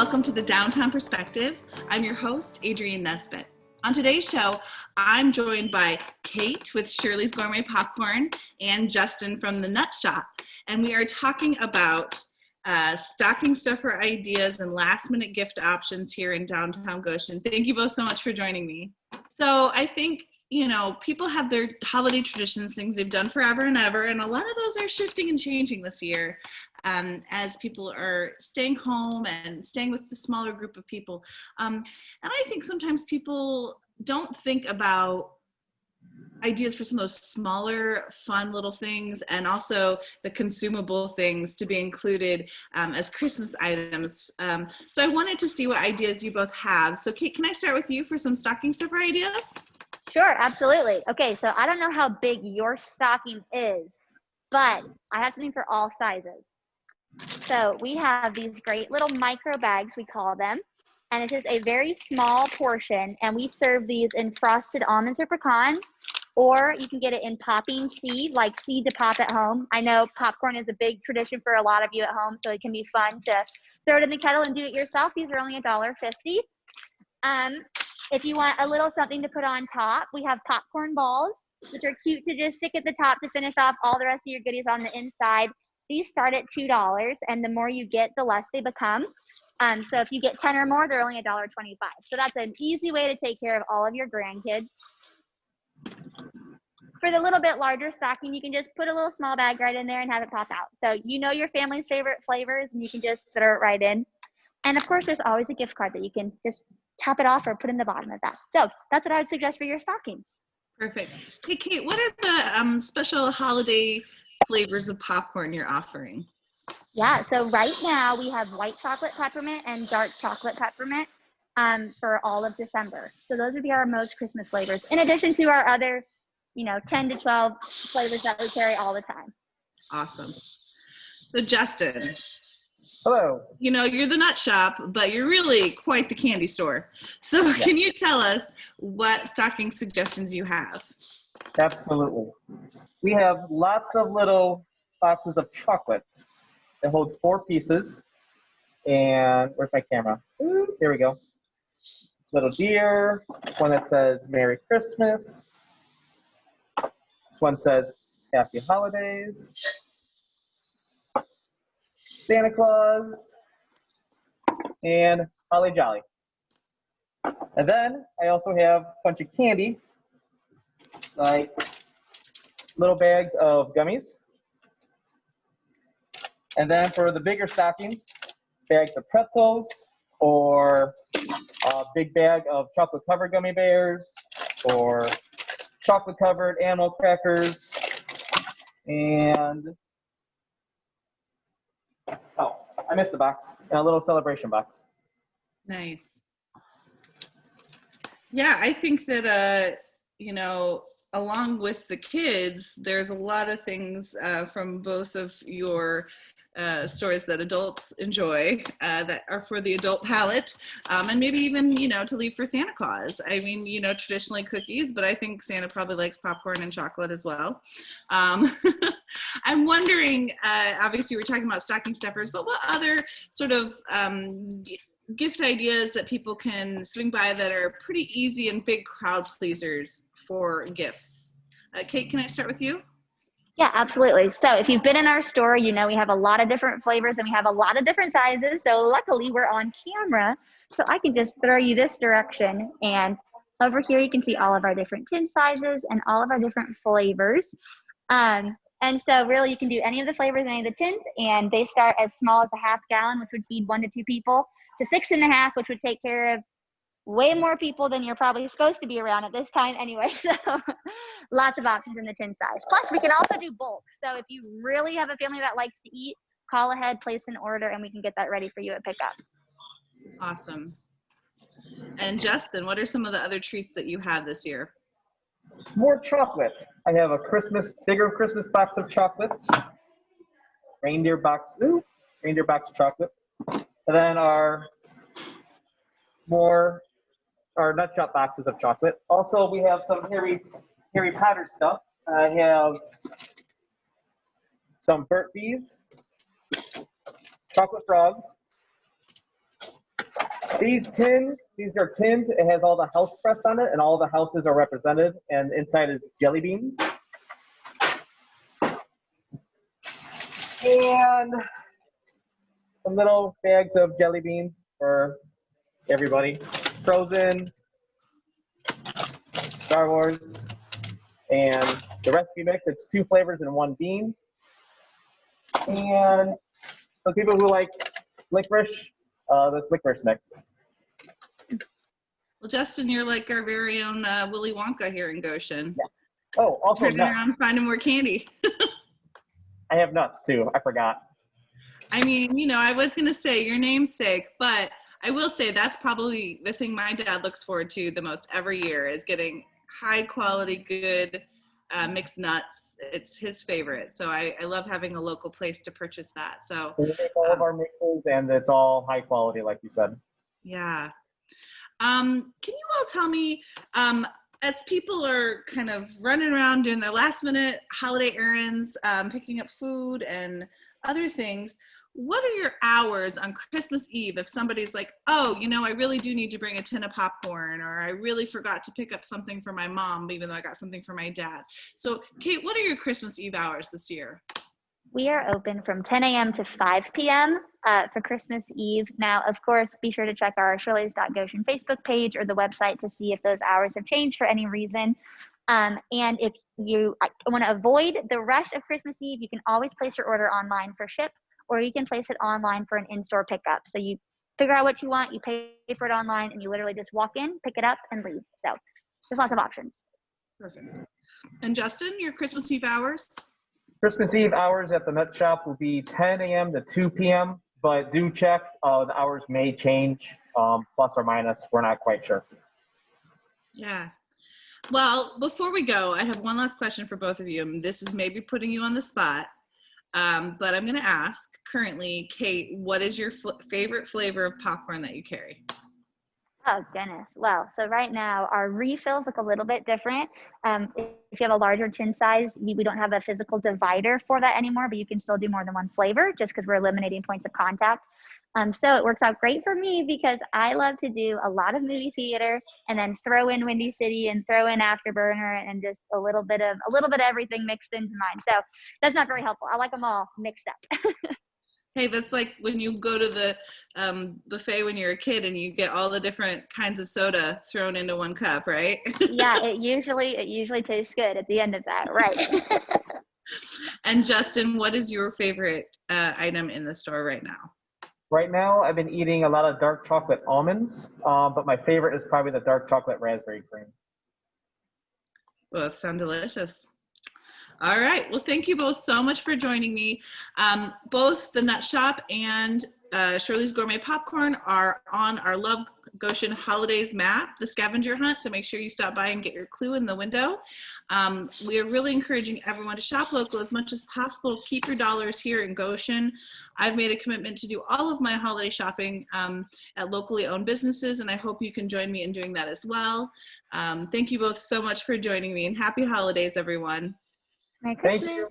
welcome to the Downtown Perspective. I'm your host, Adrienne Nesbitt. On today's show, I'm joined by Kate with Shirley's Gourmet Popcorn and Justin from the Nut Shoppe, and we are talking about stocking stuffer ideas and last-minute gift options here in downtown Goshen. Thank you both so much for joining me. So I think, people have their holiday traditions, things they've done forever and ever, and a lot of those are shifting and changing this year as people are staying home and staying with a smaller group of people. And I think sometimes people don't think about ideas for some of those smaller, fun little things, and also the consumable things to be included as Christmas items. So I wanted to see what ideas you both have. So Kate, can I start with you for some stocking stuffer ideas? Sure, absolutely. Okay, so I don't know how big your stocking is, but I have something for all sizes. So we have these great little micro bags, we call them, and it's just a very small portion, and we serve these in frosted almonds or pecans, or you can get it in popping seed, like seed to pop at home. I know popcorn is a big tradition for a lot of you at home, so it can be fun to throw it in the kettle and do it yourself. These are only $1.50. If you want a little something to put on top, we have popcorn balls, which are cute to just stick at the top to finish off all the rest of your goodies on the inside. These start at $2, and the more you get, the less they become. So if you get 10 or more, they're only $1.25. So that's an easy way to take care of all of your grandkids. For the little bit larger stocking, you can just put a little small bag right in there and have it pop out. So you know your family's favorite flavors, and you can just throw it right in. And of course, there's always a gift card that you can just top it off or put in the bottom of that. So that's what I would suggest for your stockings. Perfect. Hey, Kate, what are the special holiday flavors of popcorn you're offering? Yeah, so right now we have white chocolate peppermint and dark chocolate peppermint for all of December. So those would be our most Christmas flavors, in addition to our other, 10 to 12 flavors that we carry all the time. Awesome. So Justin. Hello. You're the Nut Shoppe, but you're really quite the candy store. So Can you tell us what stocking suggestions you have? Absolutely. We have lots of little boxes of chocolate. It holds 4 pieces. And where's my camera? Ooh, here we go. Little deer. One that says Merry Christmas. This one says Happy Holidays. Santa Claus. And Holly Jolly. And then I also have a bunch of candy, like little bags of gummies. And then for the bigger stockings, bags of pretzels, or a big bag of chocolate covered gummy bears, or chocolate covered animal crackers, and I missed the box, and a little celebration box. Nice. Yeah, I think that, along with the kids, there's a lot of things from both of your stores that adults enjoy that are for the adult palate, and maybe even, to leave for Santa Claus. I mean, traditionally cookies, but I think Santa probably likes popcorn and chocolate as well. I'm wondering, obviously we're talking about stocking stuffers, but what other sort of gift ideas that people can swing by that are pretty easy and big crowd pleasers for gifts? Kate, can I start with you? Yeah, absolutely. So if you've been in our store, we have a lot of different flavors and we have a lot of different sizes. So luckily we're on camera, so I can just throw you this direction. And over here you can see all of our different tin sizes and all of our different flavors. And so really you can do any of the flavors in any of the tins, and they start as small as a half gallon, which would feed 1 to 2 people, to 6.5, which would take care of way more people than you're probably supposed to be around at this time anyway. So lots of options in the tin size. Plus we can also do bulk. So if you really have a family that likes to eat, call ahead, place an order, and we can get that ready for you at pickup. Awesome. And Justin, what are some of the other treats that you have this year? More chocolate. I have a bigger Christmas box of chocolates. Reindeer box of chocolate. And then our Nut Shoppe boxes of chocolate. Also, we have some Harry Potter stuff. I have some Burt Bees, chocolate frogs, These are tins. It has all the house crest on it, and all the houses are represented. And inside is jelly beans. And some little bags of jelly beans for everybody. Frozen, Star Wars, and the recipe mix. It's 2 flavors and 1 bean. And for people who like licorice, this licorice mix. Well, Justin, you're like our very own Willy Wonka here in Goshen. Yes. Oh, also turning nuts. around finding more candy. I have nuts too. I forgot. I mean, you know, I was going to say your namesake, but I will say that's probably the thing my dad looks forward to the most every year is getting high quality, good mixed nuts. It's his favorite. So I love having a local place to purchase that. So We make all of our mixes, and it's all high quality, like you said. yeah. Can you all tell me, as people are kind of running around doing their last minute holiday errands, picking up food and other things, what are your hours on Christmas Eve if somebody's like, oh, you know, I really do need to bring a tin of popcorn, or I really forgot to pick up something for my mom, even though I got something for my dad. So Kate, what are your Christmas Eve hours this year? We are open from 10 a.m. to 5 p.m. For Christmas Eve. Now, of course, be sure to check our Shirley's.Goshen Facebook page or the website to see if those hours have changed for any reason. And if you want to avoid the rush of Christmas Eve, you can always place your order online for ship, or you can place it online for an in-store pickup. So you figure out what you want, you pay for it online, and you literally just walk in, pick it up, and leave. So there's lots of options. Perfect. And Justin, your Christmas Eve hours? Christmas Eve hours at the Nut Shop will be 10 a.m. to 2 p.m., but do check. The hours may change, plus or minus. We're not quite sure. Yeah. Well, before we go, I have one last question for both of you. And this is maybe putting you on the spot, but I'm going to ask currently, Kate, what is your favorite flavor of popcorn that you carry? Oh, goodness. Well, so right now our refills look a little bit different. If you have a larger tin size, we don't have a physical divider for that anymore, but you can still do more than one flavor just because we're eliminating points of contact. So it works out great for me because I love to do a lot of movie theater and then throw in Windy City and throw in Afterburner and just a little bit of everything mixed into mine. So that's not very helpful. I like them all mixed up. Hey, that's like when you go to the buffet when you're a kid and you get all the different kinds of soda thrown into one cup, right? Yeah, it usually tastes good at the end of that, right? And Justin, what is your favorite item in the store right now? Right now, I've been eating a lot of dark chocolate almonds, but my favorite is probably the dark chocolate raspberry cream. Both sound delicious. All right. Well, thank you both so much for joining me. Both the Nut Shop and Shirley's Gourmet Popcorn are on our Love Goshen Holidays map, the scavenger hunt. So make sure you stop by and get your clue in the window. We are really encouraging everyone to shop local as much as possible. Keep your dollars here in Goshen. I've made a commitment to do all of my holiday shopping at locally owned businesses, and I hope you can join me in doing that as well. Thank you both so much for joining me, and happy holidays, everyone. Merry Thank Christmas. you.